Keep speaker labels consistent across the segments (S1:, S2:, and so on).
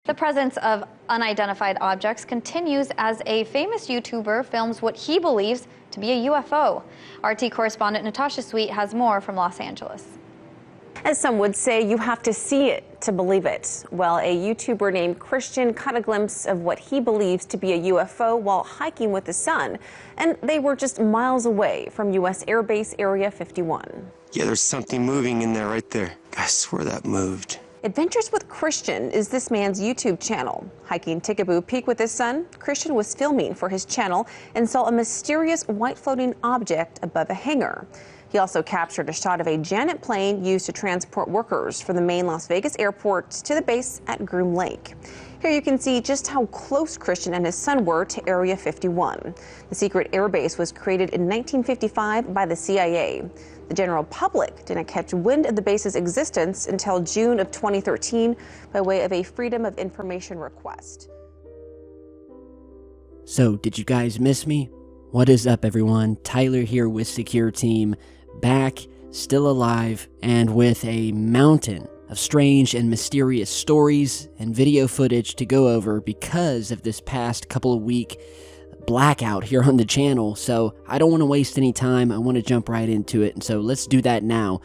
S1: The presence of unidentified objects continues as a famous YouTuber films what he believes to be a UFO. RT correspondent Natasha Sweet has more from Los Angeles.
S2: As some would say, you have to see it to believe it. Well, a YouTuber named Christian caught a glimpse of what he believes to be a UFO while hiking with his son, and they were just miles away from U.S. Air Base Area 51.
S3: Yeah, there's something moving in there right there. I swear that moved.
S2: Adventures with Christian is this man's YouTube channel. Hiking Tikaboo Peak with his son, Christian was filming for his channel and saw a mysterious white floating object above a hangar. He also captured a shot of a Janet plane used to transport workers from the main Las Vegas airport to the base at Groom Lake. Here you can see just how close Christian and his son were to Area 51. The secret airbase was created in 1955 by the CIA. The general public didn't catch wind of the base's existence until June of 2013 by way of a Freedom of Information request.
S4: So, did you guys miss me? What is up, everyone? Tyler here with Secureteam, back, still alive, and with a mountain of strange and mysterious stories and video footage to go over because of this past couple of week blackout here on the channel. So I don't want to waste any time. I want to jump right into it, and so let's do that now.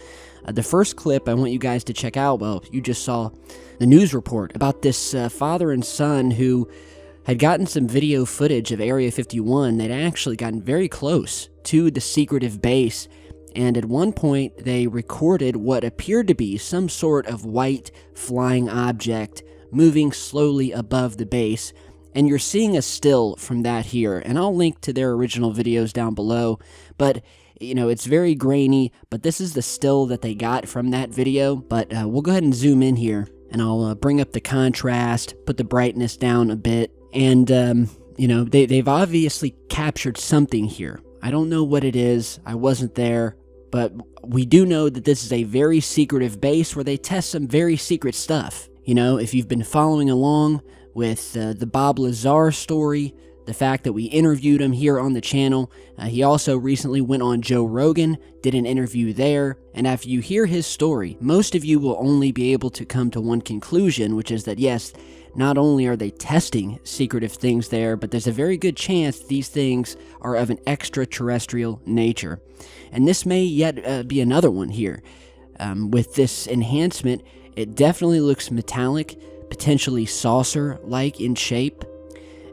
S4: The first clip I want you guys to check out, well, you just saw the news report about this father and son who had gotten some video footage of Area 51. They'd actually gotten very close to the secretive base, and at one point they recorded what appeared to be some sort of white flying object moving slowly above the base. And you're seeing a still from that here, and I'll link to their original videos down below, but you know, it's very grainy, but this is the still that they got from that video. But we'll go ahead and zoom in here, and I'll bring up the contrast, put the brightness down a bit, and you know, they've obviously captured something here. I don't know what it is, I wasn't there, but we do know that this is a very secretive base where they test some very secret stuff. You know, if you've been following along with the Bob Lazar story, the fact that we interviewed him here on the channel. He also recently went on Joe Rogan, did an interview there, and after you hear his story, most of you will only be able to come to one conclusion, which is that yes, not only are they testing secretive things there, but there's a very good chance these things are of an extraterrestrial nature. And this may yet be another one here. With this enhancement, it definitely looks metallic, potentially saucer-like in shape.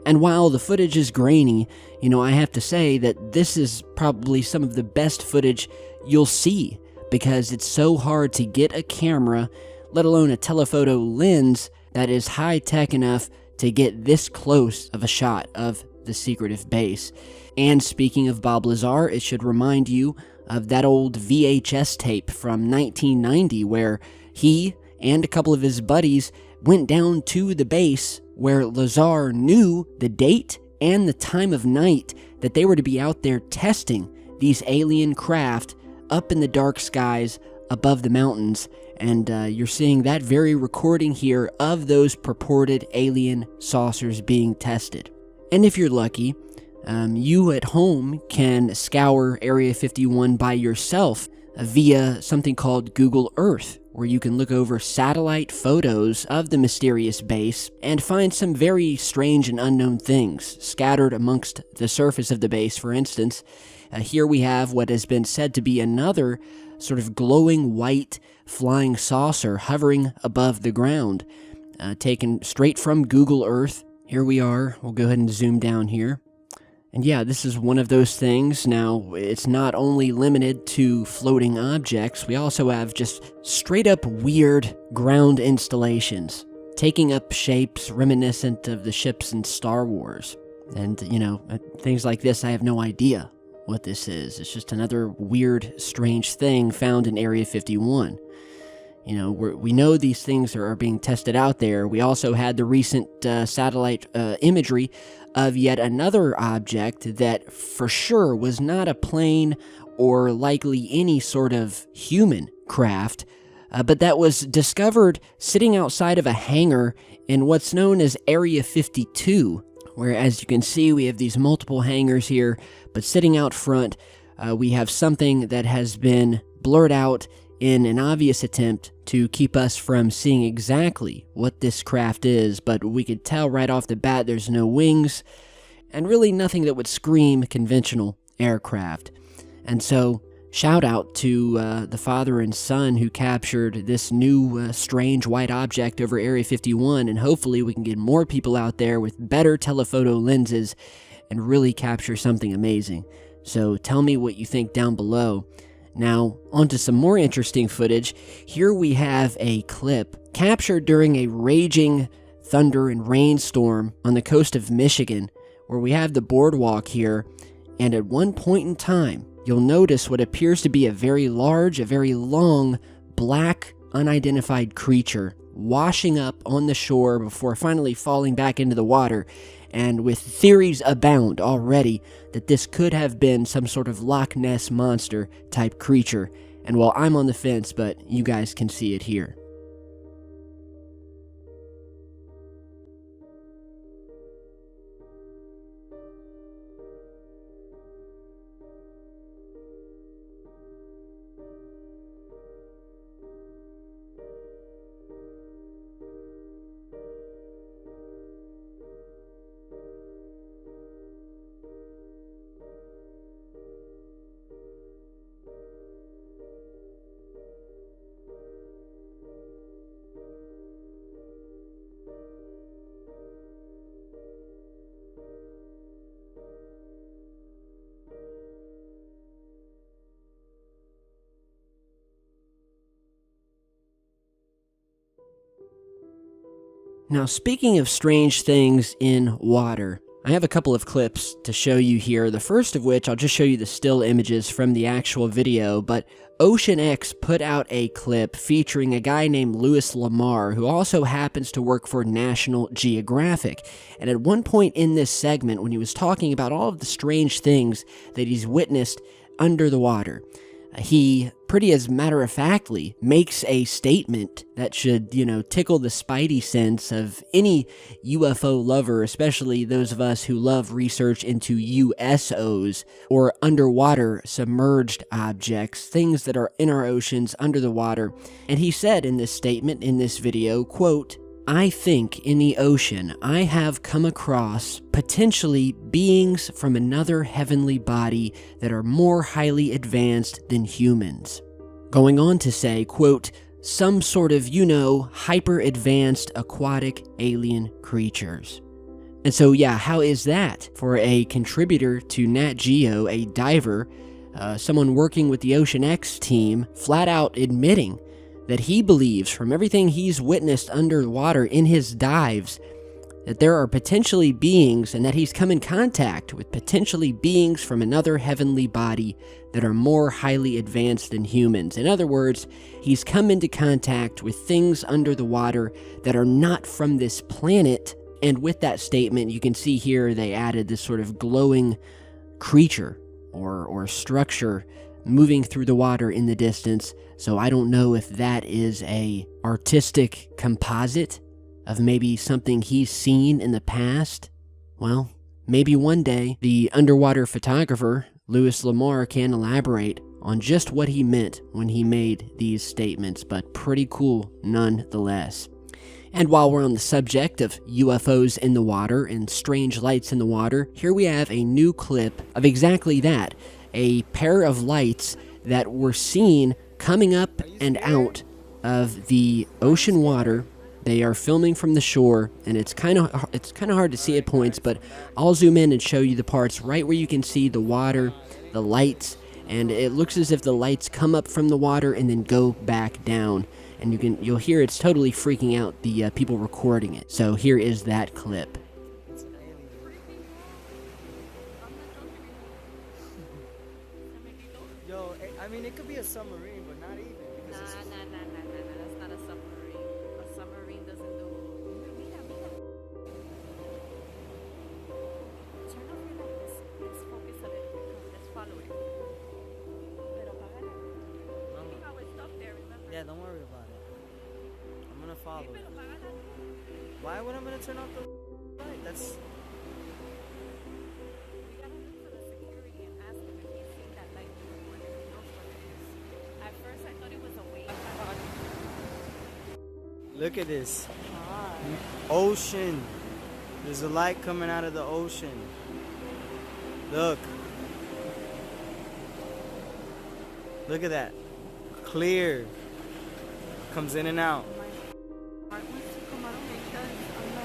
S4: And while the footage is grainy, you know, I have to say that this is probably some of the best footage you'll see, because it's so hard to get a camera, let alone a telephoto lens, that is high-tech enough to get this close of a shot of the secretive base. And speaking of Bob Lazar, it should remind you of that old VHS tape from 1990 where he and a couple of his buddies went down to the base where Lazar knew the date and the time of night that they were to be out there testing these alien craft up in the dark skies above the mountains. And you're seeing that very recording here of those purported alien saucers being tested. And if you're lucky, you at home can scour Area 51 by yourself via something called Google Earth, where you can look over satellite photos of the mysterious base and find some very strange and unknown things scattered amongst the surface of the base. For instance, here we have what has been said to be another sort of glowing white flying saucer hovering above the ground, taken straight from Google Earth. Here we are. We'll go ahead and zoom down here. And yeah, this is one of those things. Now, it's not only limited to floating objects, we also have just straight up weird ground installations, taking up shapes reminiscent of the ships in Star Wars. And, you know, things like this, I have no idea what this is. It's just another weird, strange thing found in Area 51. You know, we know these things are being tested out there. We also had the recent satellite imagery of yet another object that for sure was not a plane or likely any sort of human craft, but that was discovered sitting outside of a hangar in what's known as Area 52, where, as you can see, we have these multiple hangars here, but sitting out front, we have something that has been blurred out in an obvious attempt to keep us from seeing exactly what this craft is, but we could tell right off the bat there's no wings, and really nothing that would scream conventional aircraft. And so, shout out to the father and son who captured this new strange white object over Area 51, and hopefully we can get more people out there with better telephoto lenses and really capture something amazing. So tell me what you think down below. Now, onto some more interesting footage. Here we have a clip captured during a raging thunder and rainstorm on the coast of Michigan, where we have the boardwalk here, and at one point in time, you'll notice what appears to be a very large, a very long, black, unidentified creature washing up on the shore before finally falling back into the water, and with theories abound already that this could have been some sort of Loch Ness monster type creature. And well, I'm on the fence, but you guys can see it here. Now, speaking of strange things in water, I have a couple of clips to show you here. The first of which, I'll just show you the still images from the actual video, but OceanX put out a clip featuring a guy named Louis Lamar, who also happens to work for National Geographic. And at one point in this segment, when he was talking about all of the strange things that he's witnessed under the water, he, pretty as matter-of-factly, makes a statement that should, tickle the spidey sense of any UFO lover, especially those of us who love research into USOs, or underwater submerged objects, things that are in our oceans, under the water. And he said in this statement, in this video, quote, "I think in the ocean I have come across potentially beings from another heavenly body that are more highly advanced than humans." Going on to say, quote, "some sort of, hyper-advanced aquatic alien creatures." And so, yeah, how is that for a contributor to Nat Geo, a diver, someone working with the OceanX team, flat out admitting that he believes, from everything he's witnessed underwater in his dives, that there are potentially beings, and that he's come in contact with potentially beings from another heavenly body that are more highly advanced than humans. In other words, he's come into contact with things under the water that are not from this planet. And with that statement, you can see here they added this sort of glowing creature or structure moving through the water in the distance. So I don't know if that is a artistic composite of maybe something he's seen in the past. Well, maybe one day the underwater photographer, Louis Lamar, can elaborate on just what he meant when he made these statements, but pretty cool nonetheless. And while we're on the subject of UFOs in the water and strange lights in the water, here we have a new clip of exactly that. A pair of lights that were seen coming up and out of the ocean water. They are filming from the shore, and it's kind of hard to see at points, but I'll zoom in and show you the parts right where you can see the water, the lights, and it looks as if the lights come up from the water and then go back down. And you'll hear it's totally freaking out the people recording it. So here is that clip.
S5: Yo, I mean, it could be a submarine, but not even.
S6: Nah, that's not a submarine. A submarine doesn't do... Mira. Turn off your lights. Let's focus a little bit. Let's follow it. Pero apágala. You know how it's up there, remember?
S5: Yeah, don't worry about it. I'm gonna follow it.
S6: Pero apágala.
S5: Why would I gonna turn off the light? That's...
S6: We gotta look for the security and ask him if he's seen that light before and if he knows what it is. At first I thought it was a wave.
S5: Look at this. Ocean. There's a light coming out of the ocean. Look. Look at that. Clear. Comes in and out.
S6: My heart wants to come out of my chest. I'm like,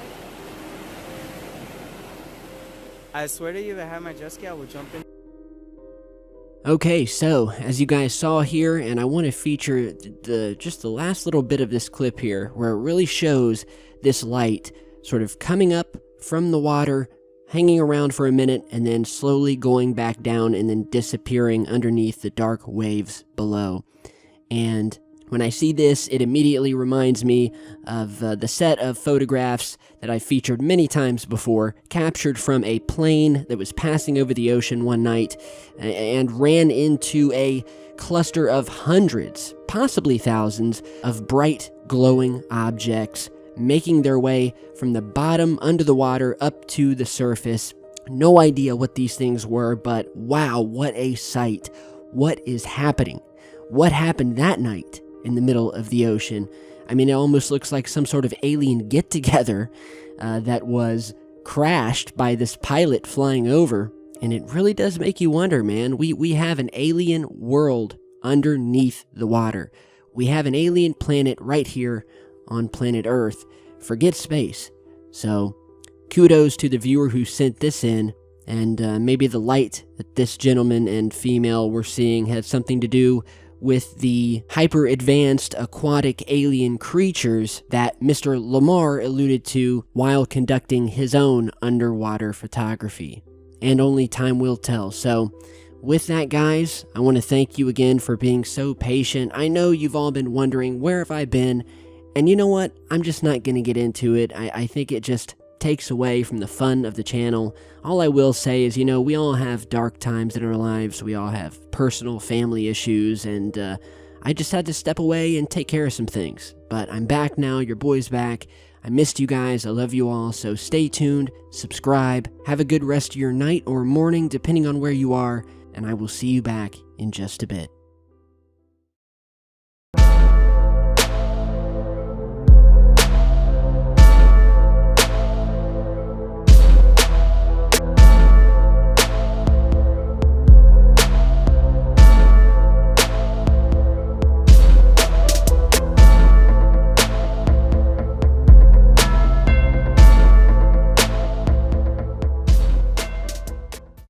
S5: I swear to you, if I had my jet ski, I would jump in.
S4: Okay, so as you guys saw here, and I want to feature just the last little bit of this clip here, where it really shows this light sort of coming up from the water, hanging around for a minute, and then slowly going back down and then disappearing underneath the dark waves below. And when I see this, it immediately reminds me of the set of photographs that I've featured many times before, captured from a plane that was passing over the ocean one night and ran into a cluster of hundreds, possibly thousands, of bright glowing objects making their way from the bottom under the water up to the surface. No idea what these things were, but wow, what a sight. What is happening? What happened that night in the middle of the ocean? I mean, it almost looks like some sort of alien get-together that was crashed by this pilot flying over. And it really does make you wonder, man. We have an alien world underneath the water. We have an alien planet right here on planet Earth. Forget space. So, kudos to the viewer who sent this in. And maybe the light that this gentleman and female were seeing had something to do with the hyper-advanced aquatic alien creatures that Mr. Lamar alluded to while conducting his own underwater photography. And only time will tell. So, with that, guys, I want to thank you again for being so patient. I know you've all been wondering, where have I been? And you know what? I'm just not going to get into it. I think it just takes away from the fun of the channel. All I will say is, we all have dark times in our lives. We all have personal family issues, and I just had to step away and take care of some things. But I'm back now. Your boy's back. I missed you guys. I love you all. So stay tuned, subscribe, have a good rest of your night or morning, depending on where you are, and I will see you back in just a bit.